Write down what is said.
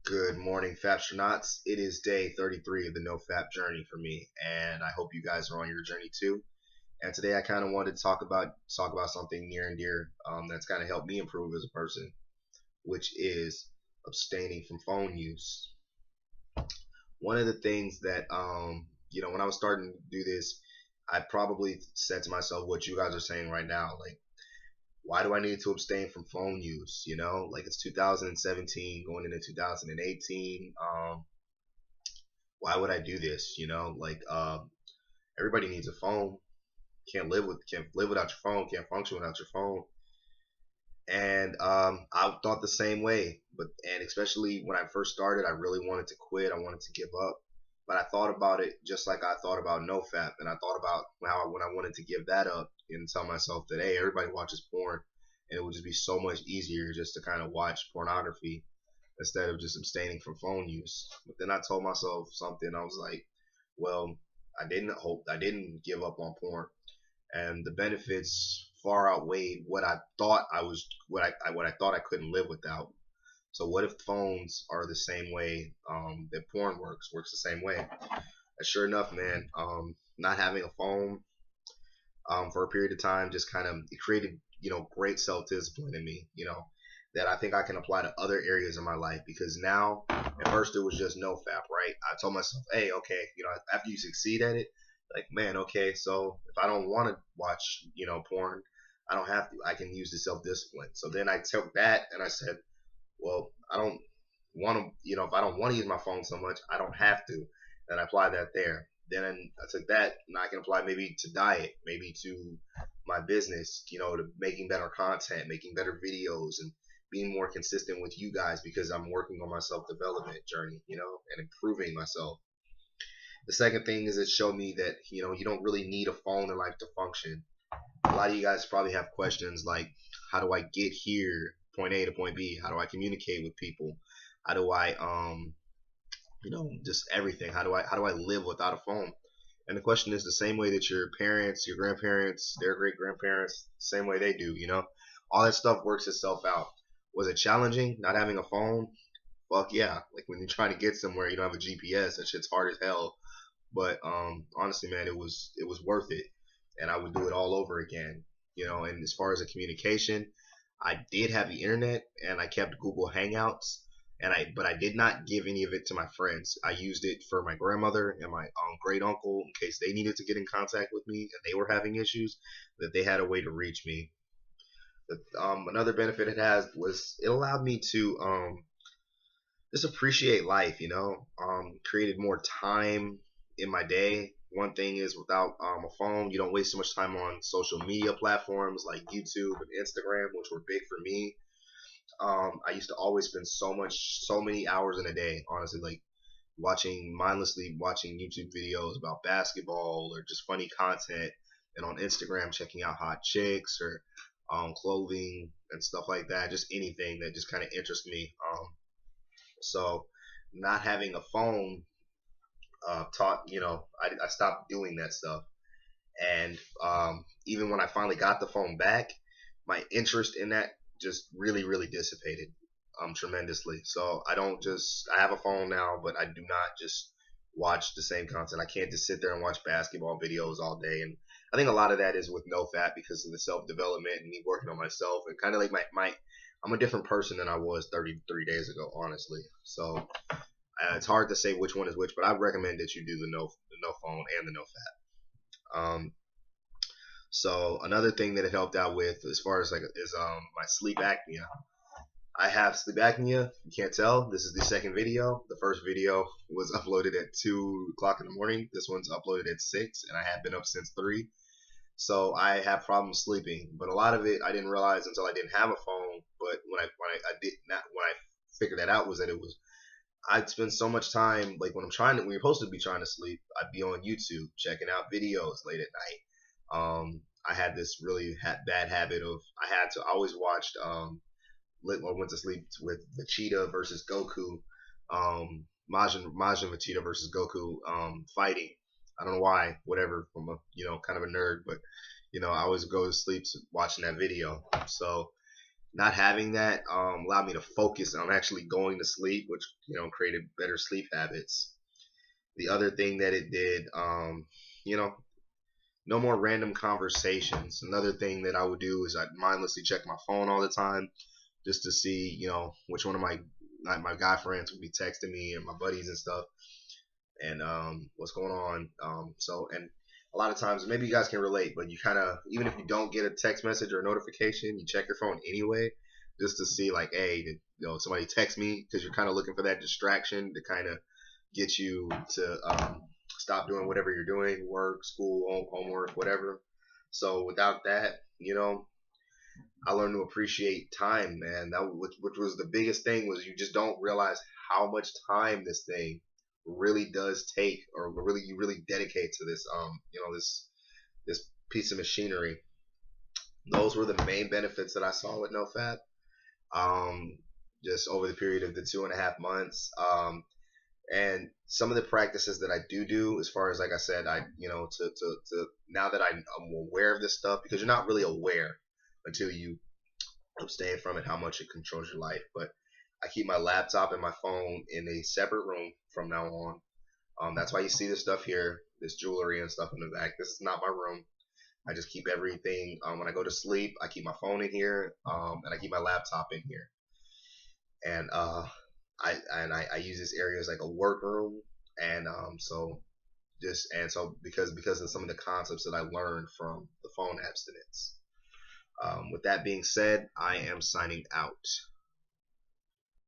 Good morning, Fapstronauts. It is day 33 of the No Fap journey for me, and I hope you guys are on your journey too. And today I kind of wanted to talk about something near and dear that's kind of helped me improve as a person, which is abstaining from phone use. One of the things that when I was starting to do this, I probably said to myself what you guys are saying right now, like, why do I need to abstain from phone use? Like it's 2017 going into 2018. Why would I do this? Everybody needs a phone. Can't live without your phone. Can't function without your phone. And I thought the same way. And especially when I first started, I really wanted to quit. I wanted to give up. But I thought about it just like I thought about NoFap, and I thought about how when I wanted to give that up and tell myself that hey, everybody watches porn, and it would just be so much easier just to kind of watch pornography instead of just abstaining from phone use. But then I told myself something. I was like, well, I didn't give up on porn, and the benefits far outweighed what I thought I thought I couldn't live without. So what if phones are the same way that porn works the same way? And sure enough, man, not having a phone for a period of time just kind of it created great self discipline in me. That I think I can apply to other areas of my life, because now at first it was just no fap, right? I told myself, hey, okay, after you succeed at it, like, man, okay, so if I don't want to watch porn, I don't have to. I can use the self discipline. So then I took that and I said, well, I don't want to, if I don't want to use my phone so much, I don't have to. And I applied that there. Then I took that and I can apply maybe to diet, maybe to my business, to making better content, making better videos, and being more consistent with you guys, because I'm working on my self development journey, and improving myself. The second thing is it showed me that, you don't really need a phone in life to function. A lot of you guys probably have questions like, how do I get here, point A to point B? How do I communicate with people? How do I just everything? How do I live without a phone? And the question is the same way that your parents, your grandparents, their great grandparents, same way they do, all that stuff works itself out. Was it challenging not having a phone? Fuck yeah. Like when you're trying to get somewhere, you don't have a GPS, that shit's hard as hell. But honestly, man, it was worth it, and I would do it all over again. And as far as the communication, I did have the internet, and I kept Google Hangouts, but I did not give any of it to my friends. I used it for my grandmother and my great uncle in case they needed to get in contact with me and they were having issues, that they had a way to reach me. Another benefit it has was it allowed me to just appreciate life. Created more time in my day. One thing is, without a phone, you don't waste so much time on social media platforms like YouTube and Instagram, which were big for me. I used to always spend so many hours in a day, honestly, like mindlessly watching YouTube videos about basketball or just funny content, and on Instagram checking out hot chicks or clothing and stuff like that, just anything that just kind of interests me. So not having a phone I stopped doing that stuff. And even when I finally got the phone back, my interest in that just really, really dissipated tremendously. So I have a phone now, but I do not just watch the same content. I can't just sit there and watch basketball videos all day. And I think a lot of that is with no fat, because of the self development and me working on myself, and kind of like I'm a different person than I was 33 days ago, honestly. So it's hard to say which one is which, but I recommend that you do the no phone and the no fat. So another thing that it helped out with, as far as is my sleep apnea. I have sleep apnea. You can't tell. This is the second video. The first video was uploaded at 2 o'clock in the morning. This one's uploaded at 6, and I have been up since 3. So I have problems sleeping. But a lot of it I didn't realize until I didn't have a phone. But when I figured that out, was that I'd spend so much time, like when you're supposed to be trying to sleep, I'd be on YouTube checking out videos late at night. I had this really bad habit of I always watched or went to sleep with Vegeta versus Goku, Majin Vegeta versus Goku fighting. I don't know why, whatever, from kind of a nerd, but I always go to sleep watching that video. So not having that allowed me to focus on actually going to sleep, which created better sleep habits. The other thing that it did, you know, no more random conversations. Another thing that I would do is I'd mindlessly check my phone all the time just to see, which one of my guy friends would be texting me and my buddies and stuff, and what's going on. And a lot of times, maybe you guys can relate, but you kind of, even if you don't get a text message or a notification, you check your phone anyway, just to see like, hey, did, somebody text me, because you're kind of looking for that distraction to kind of get you to stop doing whatever you're doing, work, school, homework, whatever. So without that, I learned to appreciate time, man. Which was the biggest thing, was you just don't realize how much time this thing really does take, or really you really dedicate to this this piece of machinery. Those were the main benefits that I saw with NoFap. Just over the period of the 2.5 months. And some of the practices that I do, as far as, like I said, I to now that I'm aware of this stuff, because you're not really aware until you abstain from it, how much it controls your life. But I keep my laptop and my phone in a separate room from now on. That's why you see this stuff here, this jewelry and stuff in the back. This is not my room. I just keep everything. When I go to sleep, I keep my phone in here, and I keep my laptop in here. And I use this area as like a workroom, and because of some of the concepts that I learned from the phone abstinence. With that being said, I am signing out.